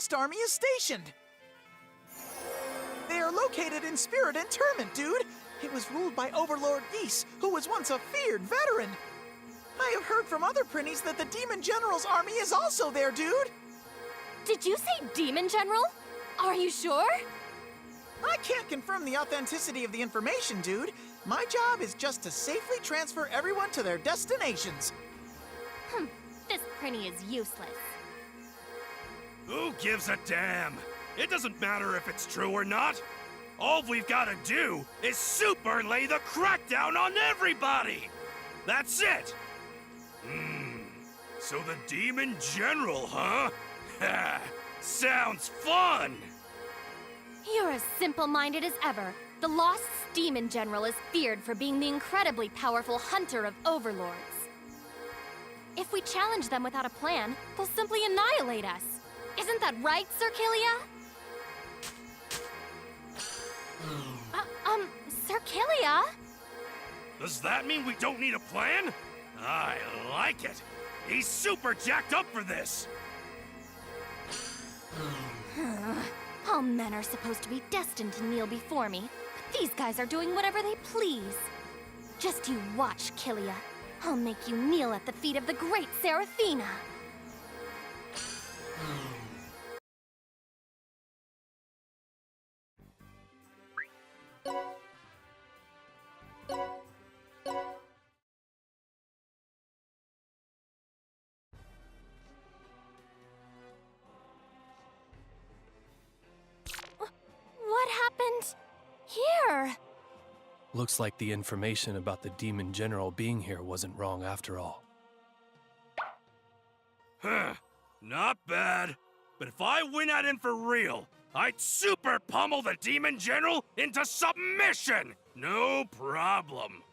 Lost Army is stationed. They are located in Spirit Interment, dude. It was ruled by Overlord Geese, who was once a feared veteran. I have heard from other Prinnies that the Demon General's army is also there, dude. Did you say Demon General? Are you sure? I can't confirm the authenticity of the information, dude. My job is just to safely transfer everyone to their destinations. This Prinnie is useless. Who gives a damn? It doesn't matter if it's true or not. All we've got to do is super lay the crackdown on everybody. That's it. So the Demon General, huh? Ha! Sounds fun! You're as simple-minded as ever. The Lost Demon General is feared for being the incredibly powerful hunter of overlords. If we challenge them without a plan, they'll simply annihilate us. Isn't that right, Sir Killia? Sir Killia? Does that mean we don't need a plan? I like it. He's super jacked up for this. All men are supposed to be destined to kneel before me, but these guys are doing whatever they please. Just you watch, Killia. I'll make you kneel at the feet of the great Seraphina. What happened here? Looks like the information about the Demon General being here wasn't wrong after all. Huh. Not bad. But if I went at him for real, I'd super pummel the Demon General into submission! No problem.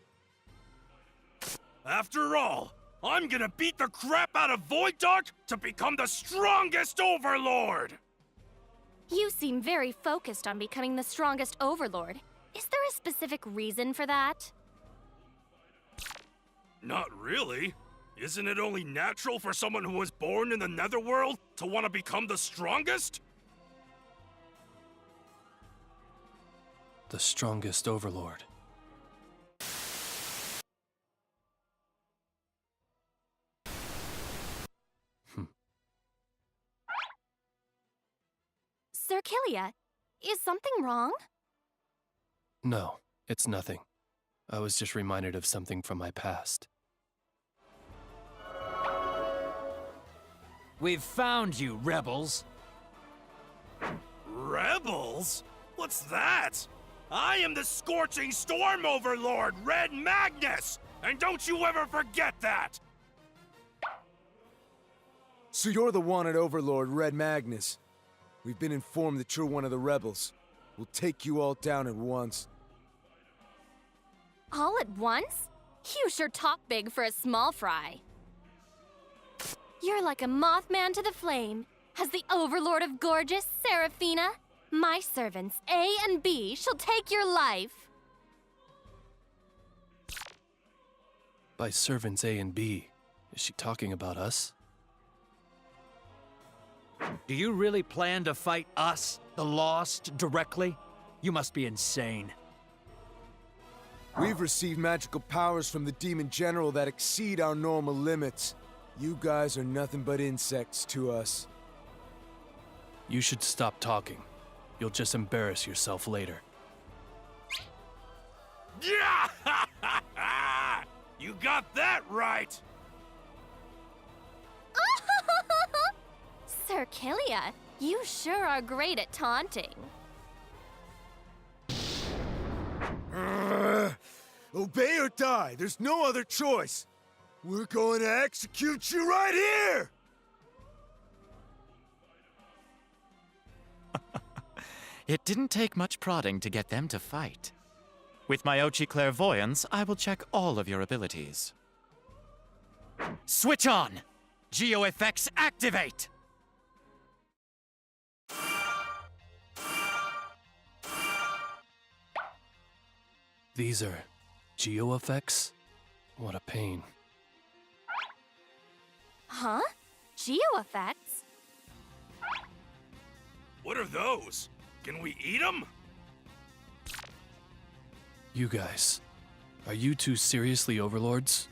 After all, I'm gonna beat the crap out of Void Dark to become the strongest Overlord! You seem very focused on becoming the strongest overlord. Is there a specific reason for that? Not really. Isn't it only natural for someone who was born in the Netherworld to want to become the strongest? The strongest overlord. Sir Killia, is something wrong? No, it's nothing. I was just reminded of something from my past. We've found you, rebels. Rebels? What's that? I am the Scorching Storm Overlord, Red Magnus! And don't you ever forget that! So you're the wanted Overlord, Red Magnus. We've been informed that you're one of the rebels. We'll take you all down at once. All at once? You sure talk big for a small fry. You're like a Mothman to the flame. As the Overlord of Gorgeous, Seraphina, my servants, A and B, shall take your life. By servants A and B, is she talking about us? Do you really plan to fight us, the Lost, directly? You must be insane. We've received magical powers from the Demon General that exceed our normal limits. You guys are nothing but insects to us. You should stop talking. You'll just embarrass yourself later. Yeah! You got that right! Sir Killia, you sure are great at taunting. Obey or die. There's no other choice. We're going to execute you right here! It didn't take much prodding to get them to fight. With my Ochi clairvoyance, I will check all of your abilities. Switch on! GeoFX activate! These are geo effects? What a pain. Huh? Geo effects? are those? Can we eat them? You guys, are you two seriously overlords?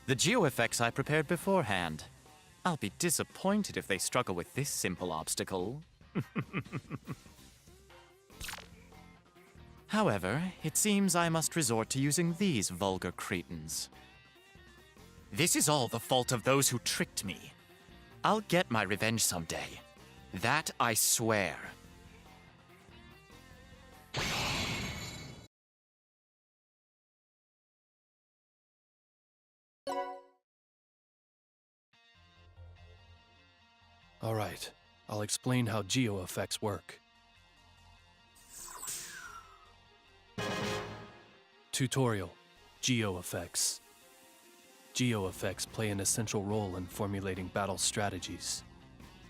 The geo-effects I prepared beforehand. I'll be disappointed if they struggle with this simple obstacle. However, it seems I must resort to using these vulgar cretins. This is all the fault of those who tricked me. I'll get my revenge someday. That I swear. All right, I'll explain how geo-effects work. Tutorial: Geo-effects. Geo-effects play an essential role in formulating battle strategies.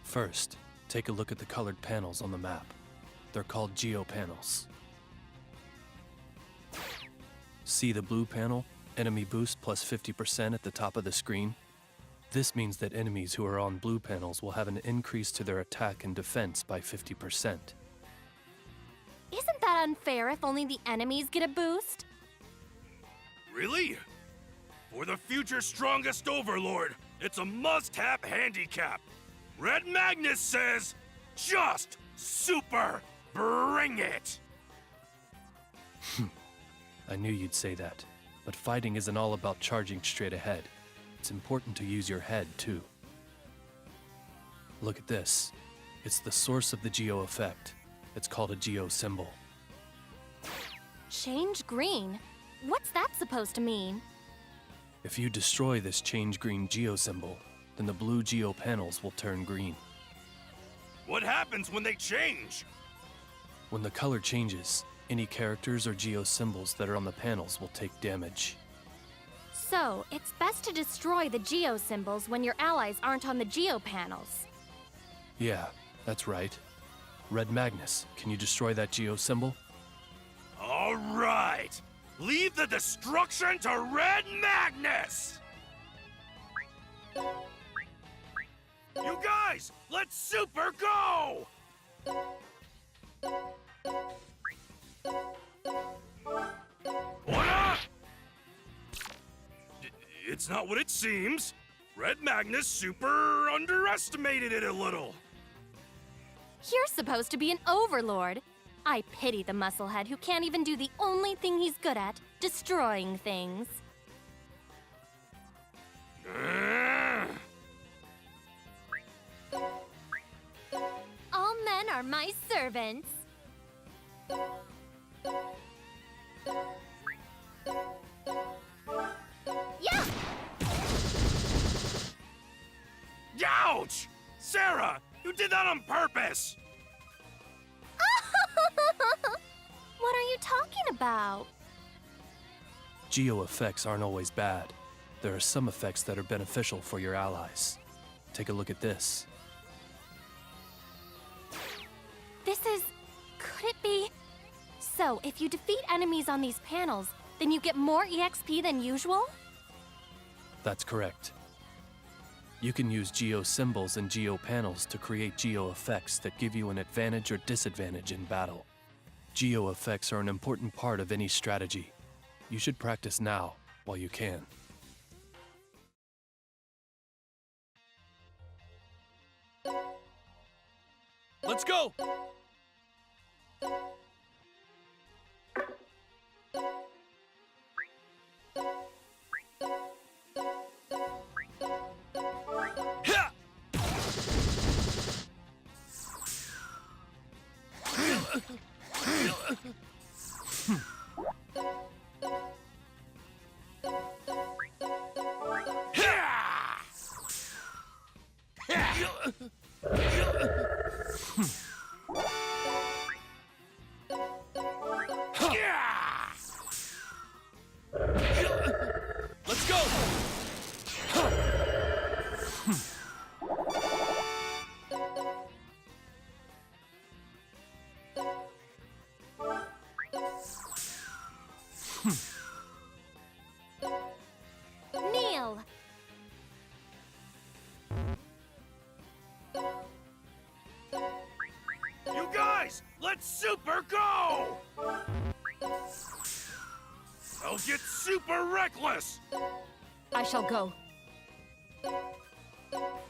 First, take a look at the colored panels on the map. They're called geo-panels. See the blue panel? Enemy boost plus 50% at the top of the screen? This means that enemies who are on blue panels will have an increase to their attack and defense by 50%. Isn't that unfair if only the enemies get a boost? Really? For the future strongest overlord, it's a must-have handicap. Red Magnus says, just super bring it! I knew you'd say that, but fighting isn't all about charging straight ahead. It's important to use your head, too. Look at this. It's the source of the geo effect. It's called a geo symbol. Change green? What's that supposed to mean? If you destroy this change green geo symbol, then the blue geo panels will turn green. What happens when they change? When the color changes, any characters or geo symbols that are on the panels will take damage. So, it's best to destroy the geo symbols when your allies aren't on the geo panels. Yeah, that's right. Red Magnus, can you destroy that geo symbol? All right! Leave the destruction to Red Magnus! You guys, let's super go! What up? It's not what it seems. Red Magnus super underestimated it a little. You're supposed to be an overlord. I pity the musclehead who can't even do the only thing he's good at, destroying things. All men are my servants. Yeah! Ouch! Sarah, you did that on purpose! What are you talking about? Geo effects aren't always bad. There are some effects that are beneficial for your allies. Take a look at this. Could it be? So, if you defeat enemies on these panels, then you get more EXP than usual? That's correct. You can use geo symbols and geo panels to create geo effects that give you an advantage or disadvantage in battle. Geo effects are an important part of any strategy. You should practice now, while you can. Let's go! Ha! guys! Let's super go! I'll get super reckless! I shall go.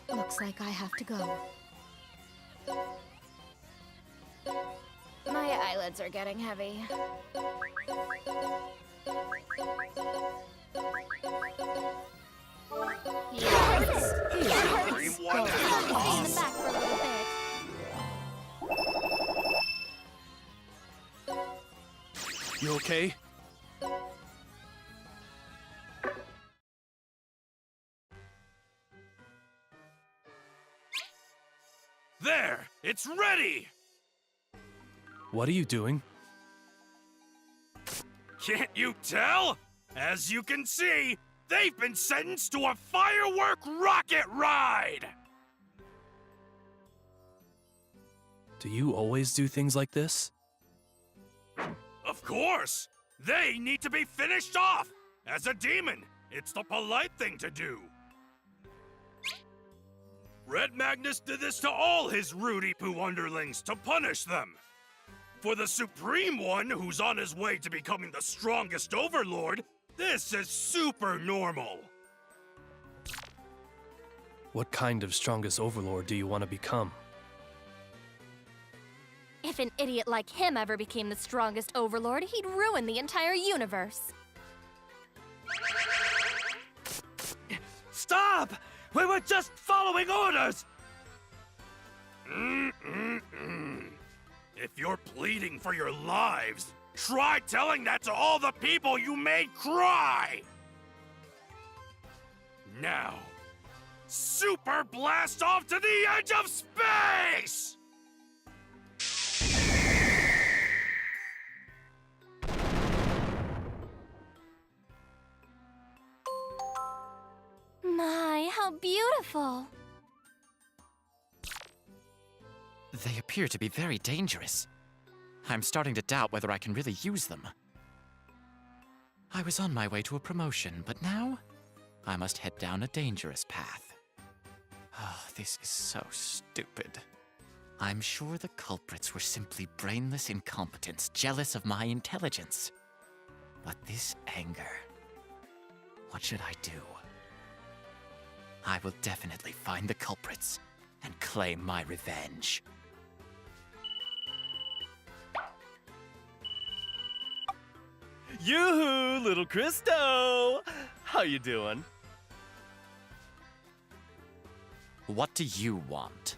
Looks like I have to go. My eyelids are getting heavy. Yes! Supreme One Go. and I'll in the back for a little bit. You okay? There! It's ready! What are you doing? Can't you tell? As you can see, they've been sentenced to a firework rocket ride! Do you always do things like this? Of course! They need to be finished off! As a demon, it's the polite thing to do. Red Magnus did this to all his Rudy Poo underlings to punish them. For the Supreme One, who's on his way to becoming the strongest Overlord, this is super normal. What kind of strongest overlord do you want to become? If an idiot like him ever became the strongest overlord, he'd ruin the entire universe. Stop! We were just following orders! If you're pleading for your lives, try telling that to all the people you made cry! Now, super blast off to the edge of space! My, how beautiful! They appear to be very dangerous. I'm starting to doubt whether I can really use them. I was on my way to a promotion, but now I must head down a dangerous path. Oh, this is so stupid. I'm sure the culprits were simply brainless incompetents jealous of my intelligence. But this anger... What should I do? I will definitely find the culprits and claim my revenge. Yoo-hoo, little Christo! How you doing? What do you want?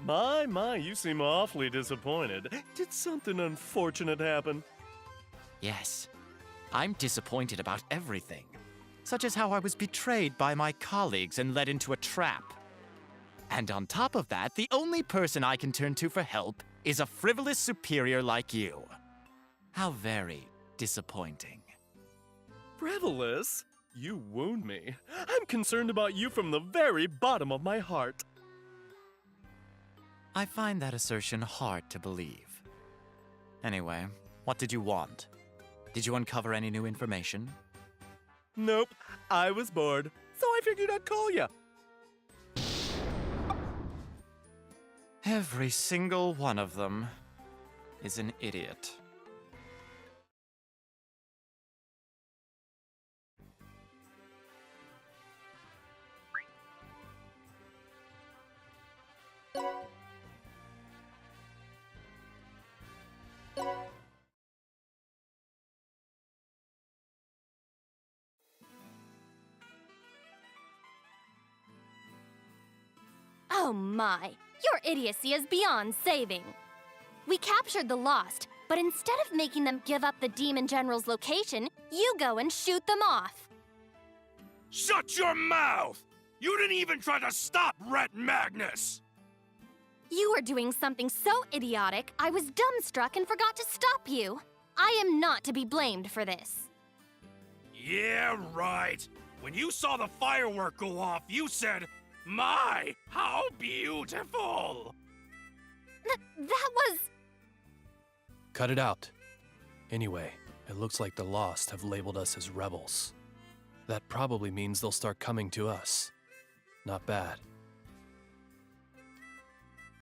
My, you seem awfully disappointed. Did something unfortunate happen? Yes, I'm disappointed about everything, such as how I was betrayed by my colleagues and led into a trap. And on top of that, the only person I can turn to for help is a frivolous superior like you. How very disappointing. Frivolous? You wound me. I'm concerned about you from the very bottom of my heart. I find that assertion hard to believe. Anyway, what did you want? Did you uncover any new information? Nope, I was bored, so I figured I'd call you. Every single one of them is an idiot. Oh my, your idiocy is beyond saving. We captured the Lost, but instead of making them give up the Demon General's location, you go and shoot them off. Shut your mouth! You didn't even try to stop Red Magnus! You were doing something so idiotic, I was dumbstruck and forgot to stop you. I am not to be blamed for this. Yeah, right. When you saw the firework go off, you said, "My, how beautiful!" That was... Cut it out. Anyway, it looks like the Lost have labeled us as rebels. That probably means they'll start coming to us. Not bad.